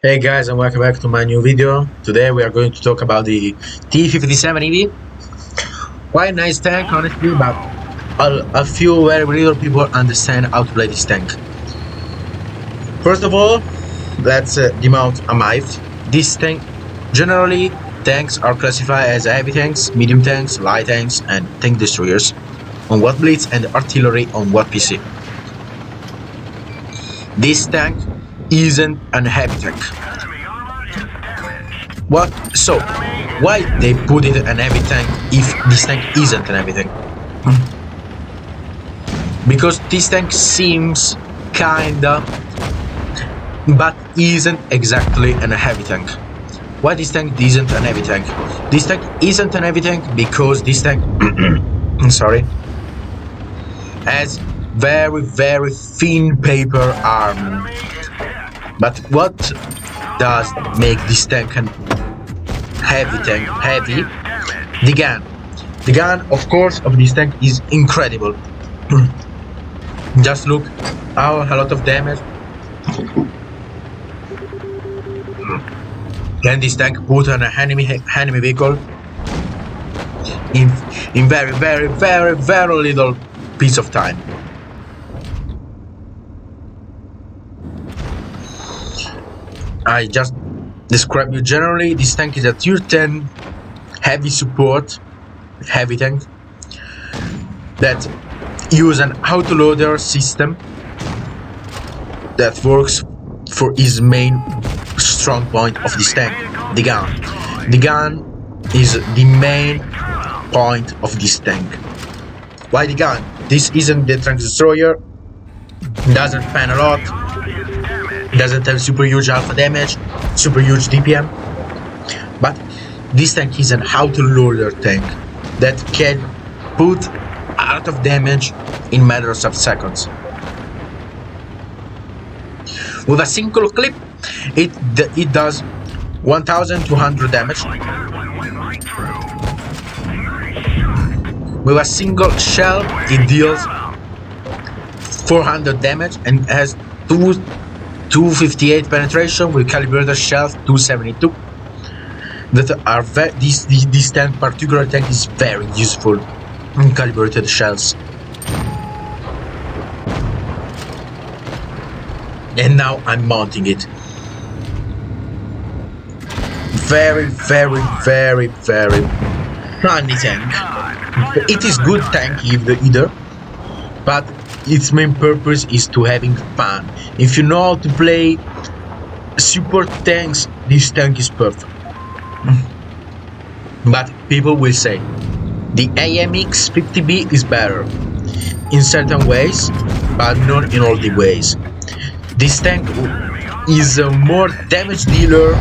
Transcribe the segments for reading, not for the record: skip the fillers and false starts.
Hey guys, and welcome back to my new video. Today we are going to talk about the T57 EV. Quite a nice tank, honestly, but a few very little people understand how to play this tank. First of all, let's demount a myth. This tank, generally, tanks are classified as heavy tanks, medium tanks, light tanks, and tank destroyers on what blitz and artillery on what PC. This tank isn't a heavy tank. What? So, why they put it an heavy tank if this tank isn't an heavy tank? Because this tank seems kinda, but isn't exactly a heavy tank. Why this tank isn't a heavy tank? This tank isn't a heavy tank because this tank, sorry, has very thin paper armor. But what does make this tank an heavy? The gun. The gun, of course, of this tank is incredible. Just look how a lot of damage can this tank put on an enemy vehicle in very little piece of time. I just describe you generally. This tank is a tier 10 heavy support heavy tank that use an autoloader system that works for his main strong point of this tank, the gun. The gun is the main point of this tank. Why the gun? This isn't the tank destroyer, doesn't fan a lot, doesn't have super huge alpha damage, super huge DPM, but this tank is an autoloader tank that can put a lot of damage in matters of seconds. With a single clip, it does 1200 damage. With a single shell, it deals 400 damage and has 258 penetration with calibrated shells 272. That are this tank, particular tank, is very useful in calibrated shells. And now I'm mounting it. Very funny tank. It is good tank either, but its main purpose is to having fun. If you know how to play support tanks, this tank is perfect. But people will say the AMX 50B is better in certain ways, but not in all the ways. This tank is a more damage dealer,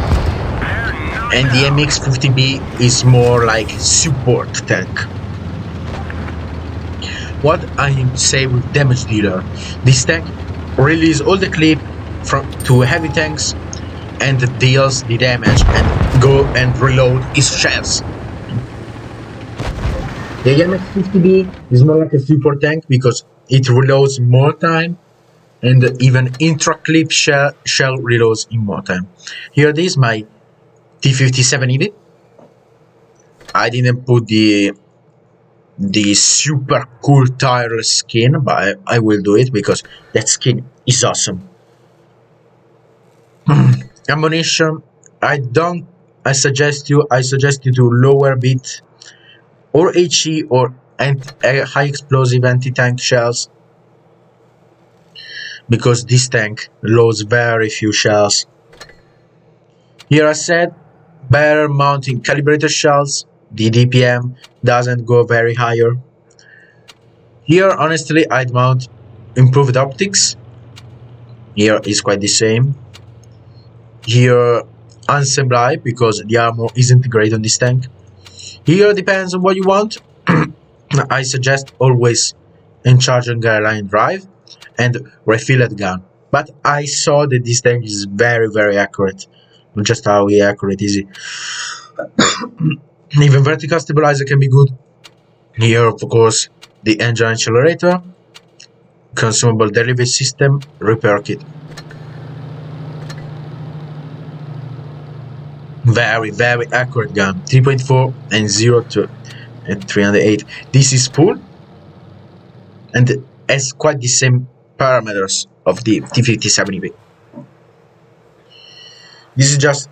and the MX 50B is more like support tank. What I say with damage dealer, this tank releases all the clip to heavy tanks and deals the damage and go and reload its shells. The MX 50B is more like a support tank because it reloads more time and even intra-clip shell reloads in more time. Here it is, my T57 EV. I didn't put the super cool tireless skin, but I will do it because that skin is awesome. Ammunition, I suggest you to lower a bit, or HE or high explosive anti-tank shells, because this tank loads very few shells. Here I said better mounting calibrated shells. The DPM doesn't go very higher. Here honestly I'd mount improved optics. Here is quite the same. Here unsublime because the armor isn't great on this tank. Here depends on what you want. I suggest always Encharge and Guideline Drive and refilled gun. But I saw that this tank is very accurate. Not just how accurate is it. Even vertical stabilizer can be good. Here of course the engine accelerator, consumable delivery system, repair kit. Very accurate gun. 3.4 and 0 to 308. This is full and has quite the same parameters of the T57 EV. This is just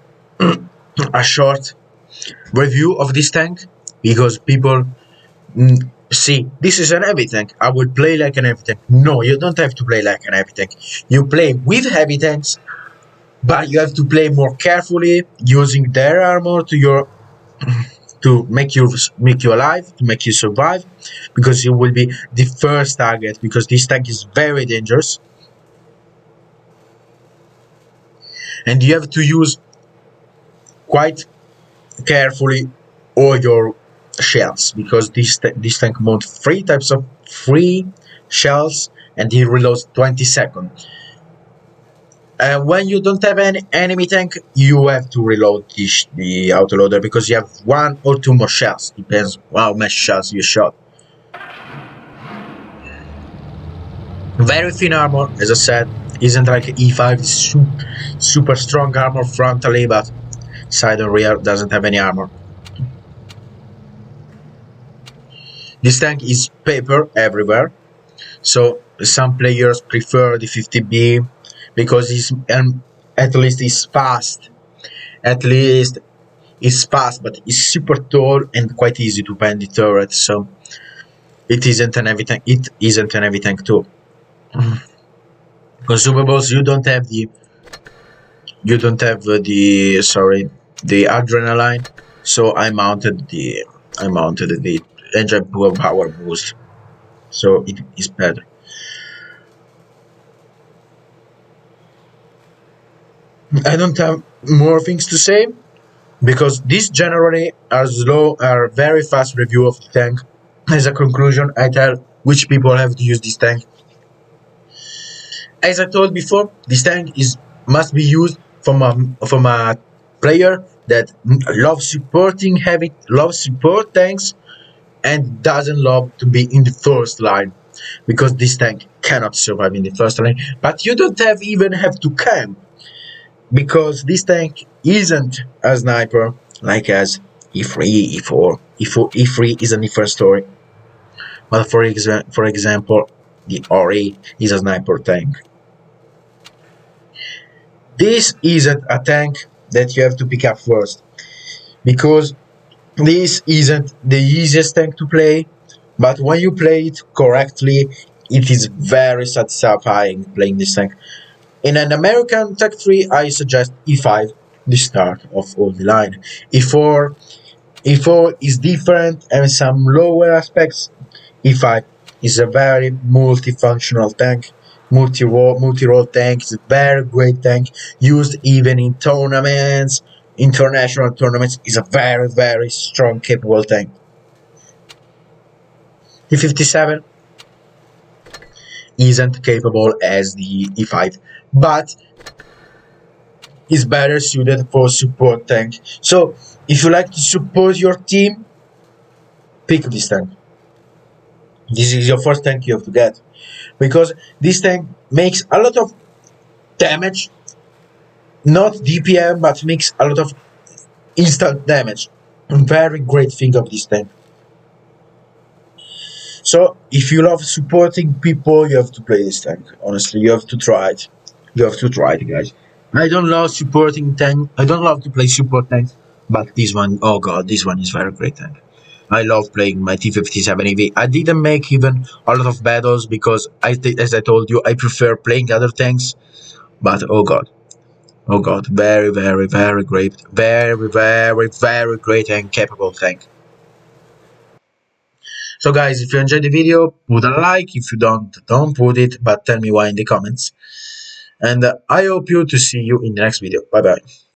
a short review of this tank because people see this is an heavy tank. I will play like an heavy tank. No, you don't have to play like an heavy tank. You play with heavy tanks, but you have to play more carefully, using their armor to make you alive, to make you survive, because you will be the first target. Because this tank is very dangerous, and you have to use quite carefully all your shells, because this tank mounts three types of free shells, and he reloads 20 seconds. When you don't have any enemy tank, you have to reload the autoloader, because you have one or two more shells. Depends how much shells you shot. Very thin armor, as I said, isn't like E5 super strong armor frontally, but side and rear doesn't have any armor. This tank is paper everywhere, so some players prefer the 50B because at least it's fast. At least it's fast, but it's super tall and quite easy to bend the turret. So it isn't an heavy tank. It isn't an heavy tank too. Consumables, the adrenaline. So I mounted the engine power boost. So it is better. I don't have more things to say, because this generally are very fast review of the tank. As a conclusion, I tell which people have to use this tank. As I told before, this tank must be used from a player that loves support tanks, and doesn't love to be in the first line, because this tank cannot survive in the first line. But you don't even have to camp, because this tank isn't a sniper like as E3, E4. E3 is a different story. But for example, the RE is a sniper tank. This isn't a tank that you have to pick up first, because this isn't the easiest tank to play, but when you play it correctly, it is very satisfying playing this tank. In an American Tech 3, I suggest E5, the start of all the line. E4 is different and some lower aspects. E5 is a very multifunctional tank, multi-role tank. It's a very great tank, used even in tournaments, international tournaments. Is a very strong, capable tank. T57 isn't capable as the E5, but is better suited for support tank. So if you like to support your team, pick this tank. This is your first tank you have to get, because this tank makes a lot of damage, not DPM, but makes a lot of instant damage. Very great thing of this tank. So if you love supporting people, you have to play this tank. Honestly, you have to try it. You have to try it, guys. I don't love supporting tank. I don't love to play support tanks, but this one, oh god, this one is very great tank. I love playing my T57 EV. I didn't make even a lot of battles because, as I told you, I prefer playing other tanks. But oh god, very great, very great and capable tank. So guys, if you enjoyed the video, put a like. If you don't put it, but tell me why in the comments. And I hope to see you in the next video. Bye bye.